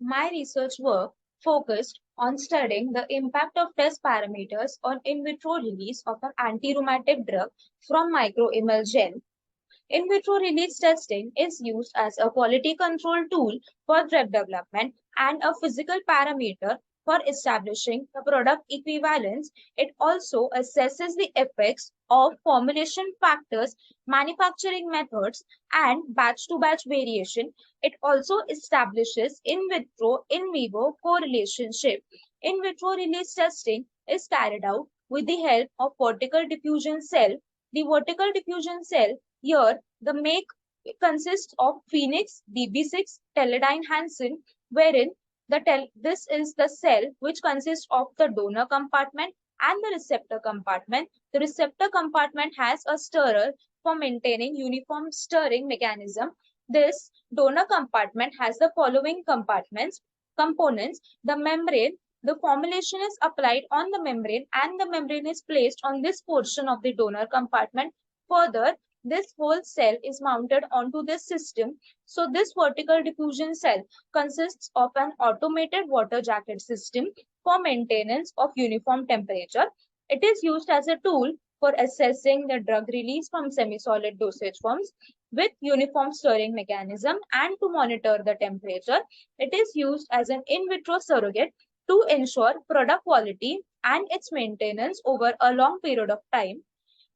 My research work focused on studying the impact of test parameters on in vitro release of an anti-rheumatic drug from microemulsion. In vitro release testing is used as a quality control tool for drug development and a physical parameter for establishing the product equivalence. It also assesses the effects of formulation factors, manufacturing methods, and batch to batch variation. It also establishes in vitro in vivo correlationship. In vitro release testing is carried out with the help of vertical diffusion cell. The vertical diffusion cell here, the make consists of Phoenix DB6 Teledyne Hansen, wherein this is the cell which consists of the donor compartment and the receptor compartment. The receptor compartment has a stirrer for maintaining uniform stirring mechanism. This donor compartment has the following components. The membrane, the formulation is applied on the membrane and the membrane is placed on this portion of the donor compartment. Further, this whole cell is mounted onto this system. So this vertical diffusion cell consists of an automated water jacket system for maintenance of uniform temperature. It is used as a tool for assessing the drug release from semi-solid dosage forms with uniform stirring mechanism and to monitor the temperature. It is used as an in vitro surrogate to ensure product quality and its maintenance over a long period of time.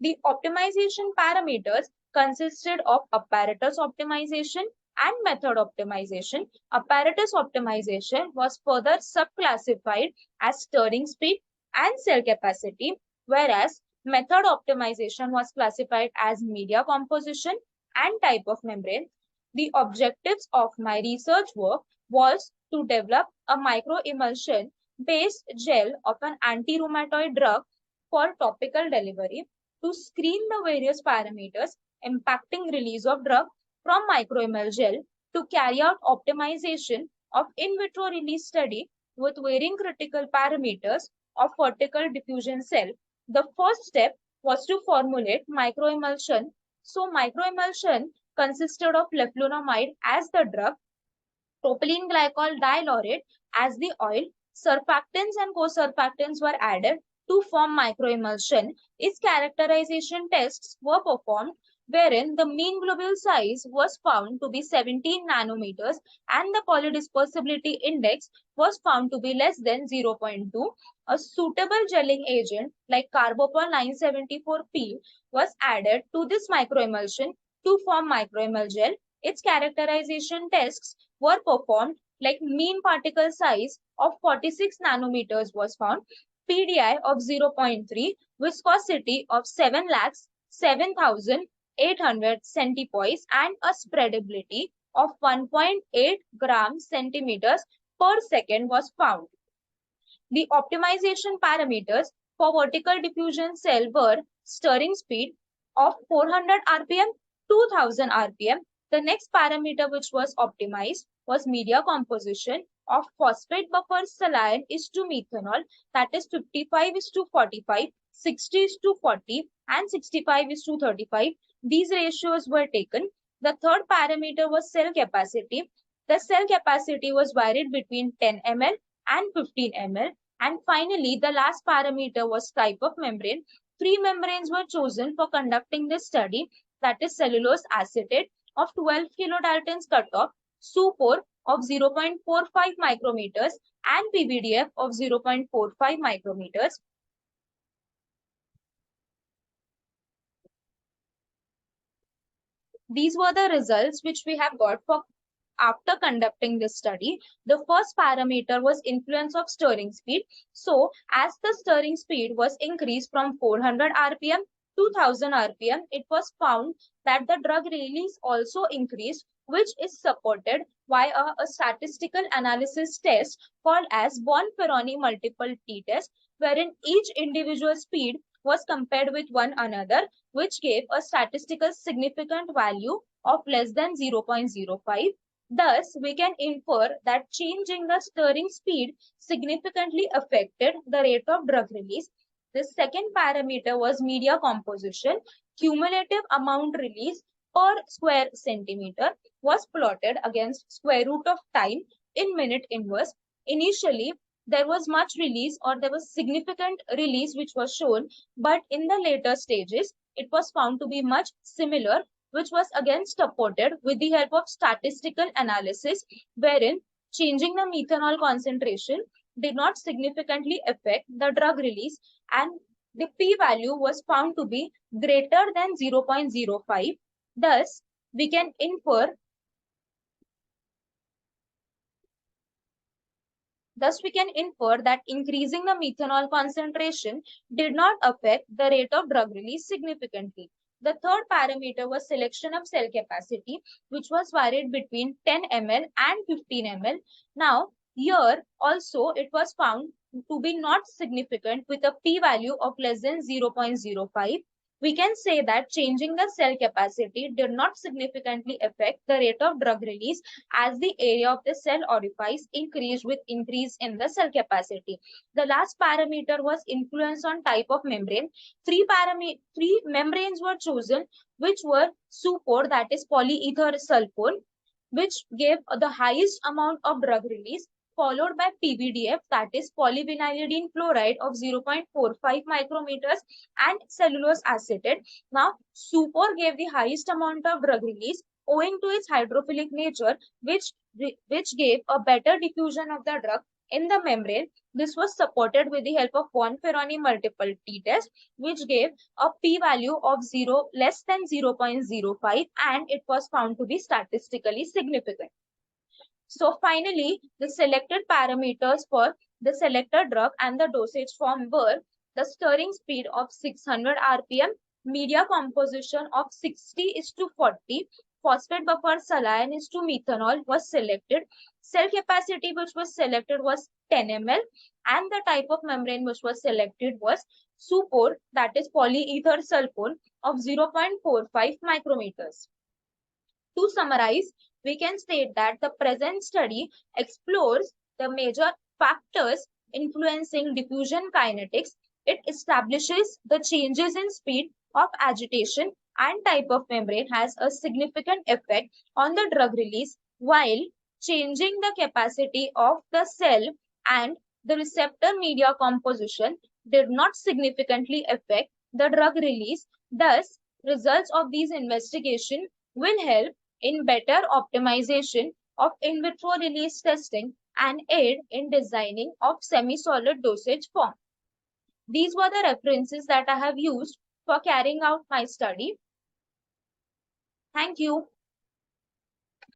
The optimization parameters consisted of apparatus optimization and method optimization. Apparatus optimization was further subclassified as stirring speed and cell capacity, whereas method optimization was classified as media composition and type of membrane. The objectives of my research work was to develop a microemulsion based gel of an anti-rheumatoid drug for topical delivery to screen the various parameters impacting release of drug from microemulsion to carry out optimization of in vitro release study with varying critical parameters of vertical diffusion cell. The first step was to formulate microemulsion. So microemulsion consisted of leflunomide as the drug, propylene glycol dilaurate as the oil, surfactants and co-surfactants were added to form microemulsion. Its characterization tests were performed wherein the mean globule size was found to be 17 nanometers and the polydispersibility index was found to be less than 0.2. A suitable gelling agent like carbopol 974P was added to this microemulsion to form microemulgel. Its characterization tests were performed like mean particle size of 46 nanometers was found, PDI of 0.3, viscosity of 7 lakhs 7,800 centipoise and a spreadability of 1.8 grams centimeters per second was found. The optimization parameters for vertical diffusion cell were stirring speed of 400 rpm, 2000 rpm. The next parameter which was optimized was media composition of phosphate buffer saline is to methanol, that is 55 is to 45, 60 is to 40 and 65 is to 35. These ratios were taken. The third parameter was cell capacity. The cell capacity was varied between 10 ml and 15 ml. And finally, the last parameter was type of membrane. 3 membranes were chosen for conducting this study, that is cellulose acetate of 12 kilodaltons cutoff, SU4 of 0.45 micrometers and PVDF of 0.45 micrometers. These were the results which we have got for after conducting this study. The first parameter was influence of stirring speed. So as the stirring speed was increased from 400 rpm to 1000 rpm, it was found that the drug release also increased, which is supported by a statistical analysis test called as Bonferroni multiple t-test, wherein each individual speed was compared with one another, which gave a statistical significant value of less than 0.05. Thus, we can infer that changing the stirring speed significantly affected the rate of drug release. The second parameter was media composition. Cumulative amount released per square centimeter was plotted against square root of time in minute inverse. Initially, there was much release or there was significant release which was shown, but in the later stages, it was found to be much similar, which was again supported with the help of statistical analysis, wherein changing the methanol concentration did not significantly affect the drug release, and the p-value was found to be greater than 0.05. Thus, we can infer Thus, we can infer that increasing the methanol concentration did not affect the rate of drug release significantly. The third parameter was selection of cell capacity, which was varied between 10 ml and 15 ml. Now, here also it was found to be not significant with a p-value of less than 0.05. We can say that changing the cell capacity did not significantly affect the rate of drug release, as the area of the cell orifice increased with increase in the cell capacity. The last parameter was influence on type of membrane. Three membranes were chosen, which were SUPOR, that is polyether sulfone, which gave the highest amount of drug release, followed by PBDF, that is polyvinylidene chloride of 0.45 micrometers, and cellulose acetate. Now, SUPOR gave the highest amount of drug release owing to its hydrophilic nature, which gave a better diffusion of the drug in the membrane. This was supported with the help of von Ferroni multiple t-test, which gave a p-value of less than 0.05, and it was found to be statistically significant. So finally, the selected parameters for the selected drug and the dosage form were the stirring speed of 600 rpm, media composition of 60:40, phosphate buffer saline is to methanol was selected, cell capacity which was selected was 10 ml, and the type of membrane which was selected was SUPOR, that is polyether sulfone of 0.45 micrometers. To summarize, we can state that the present study explores the major factors influencing diffusion kinetics. It establishes the changes in speed of agitation and type of membrane has a significant effect on the drug release, while changing the capacity of the cell and the receptor media composition did not significantly affect the drug release. Thus, results of these investigations will help in better optimization of in vitro release testing and aid in designing of semi-solid dosage form. These were the references that I have used for carrying out my study. Thank you.